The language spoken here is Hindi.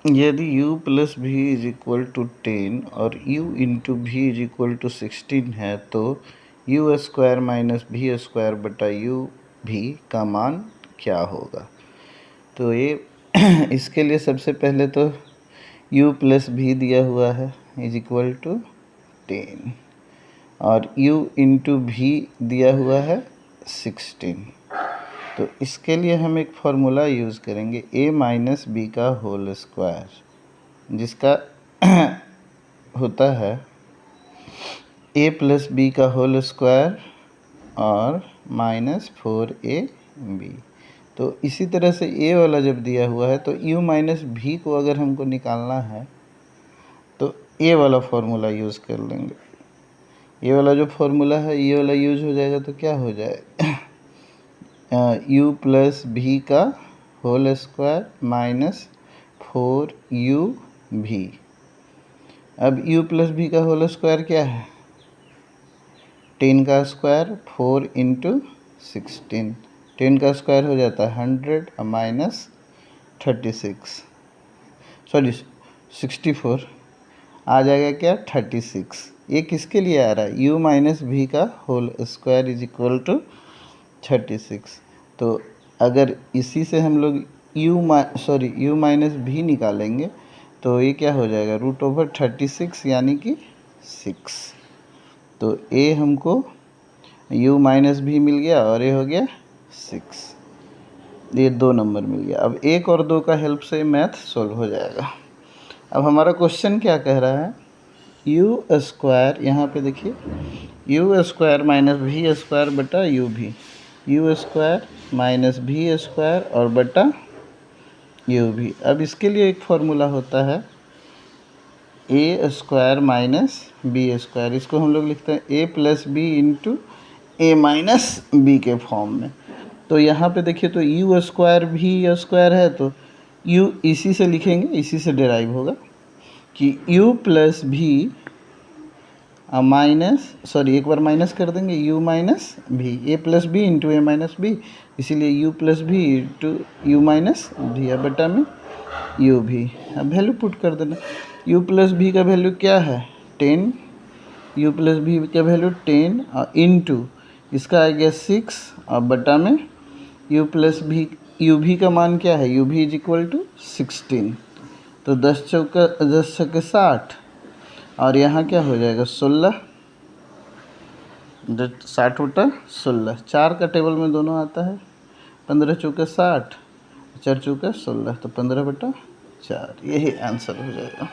यदि u प्लस भी इज इक्वल टू 10 और u इंटू भी इज इक्वल टू 16 है तो u स्क्वायर माइनस भी स्क्वायर बटा u भी का मान क्या होगा। तो ये इसके लिए सबसे पहले तो u प्लस भी दिया हुआ है इज इक्वल टू 10 और u इंटू भी दिया हुआ है 16। तो इसके लिए हम एक फार्मूला यूज़ करेंगे a माइनस बी का होल स्क्वायर, जिसका होता है a प्लस बी का होल स्क्वायर और माइनस 4ab। तो इसी तरह से a वाला जब दिया हुआ है तो u माइनस भी को अगर हमको निकालना है तो a वाला फार्मूला यूज़ कर लेंगे। ये वाला जो फार्मूला है ये वाला यूज हो जाएगा तो क्या हो जाएगा u प्लस भी का होल स्क्वायर माइनस 4u भी। अब u प्लस भी का होल स्क्वायर क्या है 10 का स्क्वायर 4 इंटू 16। 10 का स्क्वायर हो जाता है 100 माइनस 36 सॉरी 64 आ जाएगा क्या 36। ये किसके लिए आ रहा है u माइनस भी का whole square is equal to 36। तो अगर इसी से हम लोग u माइनस भी निकालेंगे तो ये क्या हो जाएगा √36 यानी कि 6। तो a हमको u माइनस भी मिल गया और ये हो गया 6। ये 2 नंबर मिल गया। अब 1 और 2 का हेल्प से मैथ सॉल्व हो जाएगा। अब हमारा क्वेश्चन क्या कह रहा है u स्क्वायर, यहाँ पे देखिए u स्क्वायर माइनस भी स्क्वायर बटा u भी, u स्क्वायर माइनस भी स्क्वायर और बटा u भी। अब इसके लिए एक फार्मूला होता है a square minus B square, इसको हम लोग लिखते हैं a plus B into A minus B के फॉर्म में। तो यहाँ पे देखिए तो u स्क्वायर भी स्क्वायर है तो u इसी से लिखेंगे, इसी से डिराइव होगा कि u प्लस भी एक बार माइनस कर देंगे u माइनस भी, ए plus B into A minus B, इसीलिए u प्लस भी इंटू यू माइनस भी, अब बटा में u भी। अब वैल्यू पुट कर देना, u प्लस भी का वैल्यू क्या है 10, u प्लस भी का वैल्यू 10 और इंटू इसका आ गया 6 और बटा में u प्लस भी, u भी का मान क्या है u भी इज इक्वल टू 16। तो 10 चौका 10 छक्के 60 और यहाँ क्या हो जाएगा 16, 60 बटा 16, 4 का टेबल में दोनों आता है, 15 चौके 60 4 चौके 16 तो 15 बटा 4, यही आंसर हो जाएगा।